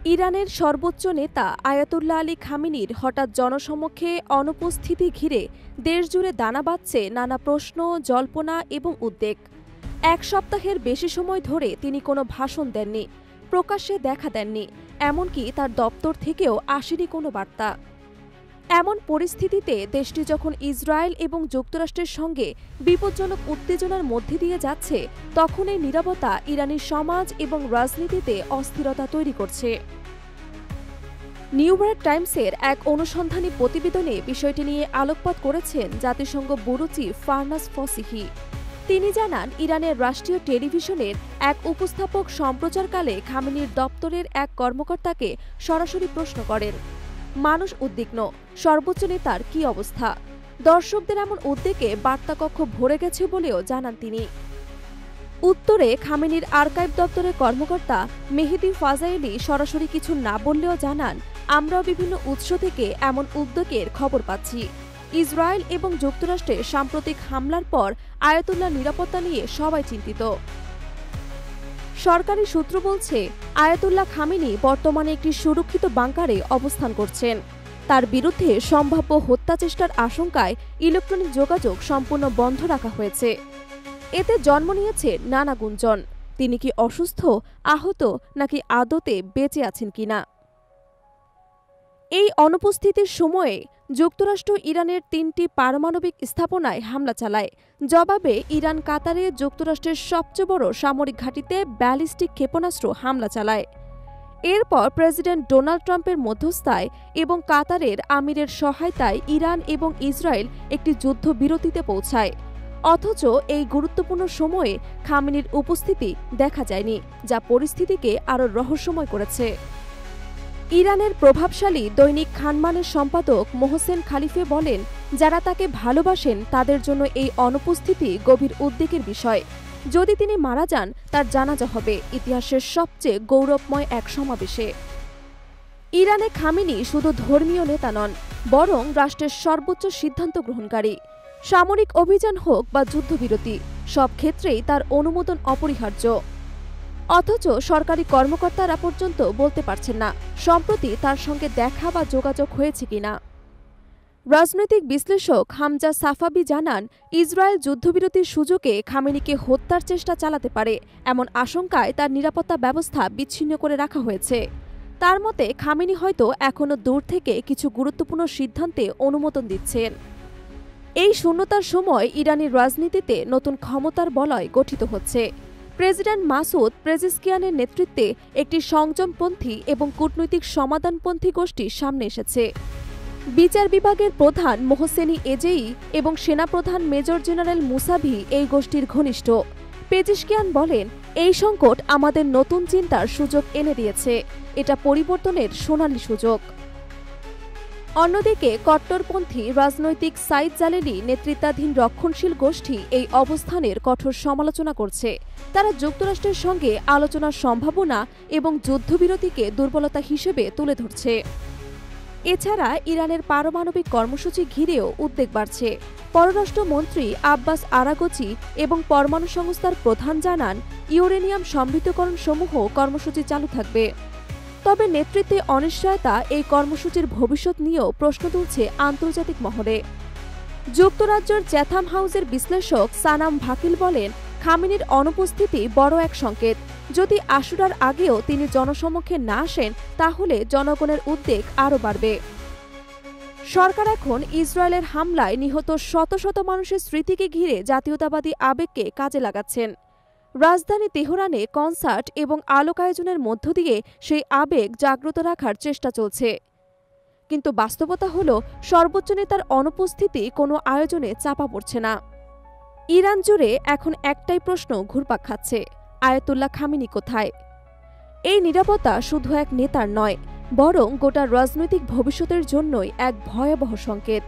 ইরানের সর্বোচ্চ নেতা আয়াতুল্লাহ আলী খামেনির হঠাৎ জনসমক্ষে অনুপস্থিতি ঘিরে দেশজুড়ে দানা বাঁধছে নানা প্রশ্ন, জল্পনা এবং উদ্বেগ। এক সপ্তাহের বেশি সময় ধরে তিনি কোনো ভাষণ দেননি, প্রকাশ্যে দেখা দেননি, এমনকি তার দপ্তর থেকেও আসেনি কোনো বার্তা। এমন পরিস্থিতিতে দেশটি যখন ইসরায়েল এবং যুক্তরাষ্ট্রের সঙ্গে বিপজ্জনক উত্তেজনার মধ্যে দিয়ে যাচ্ছে, তখন এই নীরবতা ইরানি সমাজ এবং রাজনীতিতে অস্থিরতা তৈরি করছে। নিউ ইয়র্ক টাইমসের এক অনুসন্ধানী প্রতিবেদনে বিষয়টি নিয়ে আলোকপাত করেছেন জাতিসংঘ ব্যুরো চিফ ফারনাস ফসিহি। তিনি জানান, ইরানের রাষ্ট্রীয় টেলিভিশনের এক উপস্থাপক সম্প্রচারকালে খামেনির দপ্তরের এক কর্মকর্তাকে সরাসরি প্রশ্ন করেন, মানুষ উদ্বিগ্ন, সর্বোচ্চ নেতার কী অবস্থা? দর্শকদের এমন উদ্বেগে বার্তাকক্ষ ভরে গেছে বলেও জানান তিনি। উত্তরে খামেনির আর্কাইভ দপ্তরের কর্মকর্তা মেহেদি ফাজাইলি সরাসরি কিছু না বললেও জানান, আমরাও বিভিন্ন উৎস থেকে এমন উদ্যোগের খবর পাচ্ছি। ইসরায়েল এবং যুক্তরাষ্ট্রের সাম্প্রতিক হামলার পর আয়াতুল্লাহ নিরাপত্তা নিয়ে সবাই চিন্তিত। সরকারি সূত্র বলছে, আয়াতুল্লাহ খামেনি বর্তমানে একটি সুরক্ষিত বাংকারে অবস্থান করছেন। তার বিরুদ্ধে সম্ভাব্য হত্যাচেষ্টার আশঙ্কায় ইলেকট্রনিক যোগাযোগ সম্পূর্ণ বন্ধ রাখা হয়েছে। এতে জন্ম নিয়েছে নানা গুঞ্জন, তিনি কি অসুস্থ, আহত, নাকি আদতে বেঁচে আছেন কিনা। এই অনুপস্থিতির সময়ে যুক্তরাষ্ট্র ইরানের ৩টি পারমাণবিক স্থাপনায় হামলা চালায়। জবাবে ইরান কাতারে যুক্তরাষ্ট্রের সবচেয়ে বড় সামরিক ঘাঁটিতে ব্যালিস্টিক ক্ষেপণাস্ত্র হামলা চালায়। এরপর প্রেসিডেন্ট ডোনাল্ড ট্রাম্পের মধ্যস্থায় এবং কাতারের আমিরের সহায়তায় ইরান এবং ইসরায়েল একটি যুদ্ধবিরতিতে পৌঁছায়। অথচ এই গুরুত্বপূর্ণ সময়ে খামেনির উপস্থিতি দেখা যায়নি, যা পরিস্থিতিকে আরও রহস্যময় করেছে। ইরানের প্রভাবশালী দৈনিক খানমানের সম্পাদক মোহসেন খালিফে বলেন, যারা তাকে ভালোবাসেন তাদের জন্য এই অনুপস্থিতি গভীর উদ্বেগের বিষয়। যদি তিনি মারা যান, তার জানাজা হবে ইতিহাসের সবচেয়ে গৌরবময় এক সমাবেশে। ইরানে খামেনি শুধু ধর্মীয় নেতা নন, বরং রাষ্ট্রের সর্বোচ্চ সিদ্ধান্ত গ্রহণকারী। সামরিক অভিযান হোক বা যুদ্ধবিরতি, সব ক্ষেত্রেই তার অনুমোদন অপরিহার্য। অথচ সরকারি কর্মকর্তারা পর্যন্ত বলতে পারছেন না সম্প্রতি তার সঙ্গে দেখা বা যোগাযোগ হয়েছে কিনা। রাজনৈতিক বিশ্লেষক হামজা সাফাবি জানান, ইসরায়েল যুদ্ধবিরতির সুযোগে খামেনিকে হত্যার চেষ্টা চালাতে পারে এমন আশঙ্কায় তার নিরাপত্তা ব্যবস্থা বিচ্ছিন্ন করে রাখা হয়েছে। তার মতে, খামেনি হয়তো এখনও দূর থেকে কিছু গুরুত্বপূর্ণ সিদ্ধান্তে অনুমোদন দিচ্ছেন। এই শূন্যতার সময় ইরানি রাজনীতিতে নতুন ক্ষমতার বলয় গঠিত হচ্ছে। প্রেসিডেন্ট মাসুদ পেজেশকিয়ানের নেতৃত্বে একটি সংযমপন্থী এবং কূটনৈতিক সমাধানপন্থী গোষ্ঠী সামনে এসেছে। বিচার বিভাগের প্রধান মোহসেনি এজেই এবং সেনাপ্রধান মেজর জেনারেল মুসাভি এই গোষ্ঠীর ঘনিষ্ঠ। পেজেশকিয়ান বলেন, এই সংকট আমাদের নতুন চিন্তার সুযোগ এনে দিয়েছে, এটা পরিবর্তনের সোনালী সুযোগ। অন্যদিকে কট্টরপন্থী রাজনৈতিক সাইদ জালেলি নেতৃত্বাধীন রক্ষণশীল গোষ্ঠী এই অবস্থানের কঠোর সমালোচনা করছে। তারা যুক্তরাষ্ট্রের সঙ্গে আলোচনার সম্ভাবনা এবং যুদ্ধবিরতিকে দুর্বলতা হিসেবে তুলে ধরছে। এছাড়া ইরানের পারমাণবিক কর্মসূচি ঘিরেও উদ্বেগ বাড়ছে। পররাষ্ট্রমন্ত্রী আব্বাস আরাগচি এবং পরমাণু সংস্থার প্রধান জানান, ইউরেনিয়াম সমৃদ্ধকরণ সমূহ কর্মসূচি চালু থাকবে। তবে নেতৃত্বে অনিশ্চয়তা এই কর্মসূচির ভবিষ্যৎ নিয়েও প্রশ্ন তুলছে আন্তর্জাতিক মহলে। যুক্তরাজ্যের চ্যাথাম হাউসের বিশ্লেষক সানাম ভাকিল বলেন, খামেনির অনুপস্থিতি বড় এক সংকেত। যদি আশুরার আগেও তিনি জনসমক্ষে না আসেন, তাহলে জনগণের উদ্বেগ আরও বাড়বে। সরকার এখন ইসরায়েলের হামলায় নিহত শত শত মানুষের স্মৃতিকে ঘিরে জাতীয়তাবাদী আবেগকে কাজে লাগাচ্ছেন। রাজধানী তেহরানে কনসার্ট এবং আলোক আয়োজনের মধ্য দিয়ে সেই আবেগ জাগ্রত রাখার চেষ্টা চলছে। কিন্তু বাস্তবতা হল, সর্বোচ্চ নেতার অনুপস্থিতি কোনো আয়োজনে চাপা পড়ছে না। ইরান জুড়ে এখন একটাই প্রশ্ন ঘুরপাক খাচ্ছে, আয়াতুল্লাহ খামেনি কোথায়? এই নীরবতা শুধু এক নেতার নয়, বরং গোটা রাজনৈতিক ভবিষ্যতের জন্যই এক ভয়াবহ সংকেত।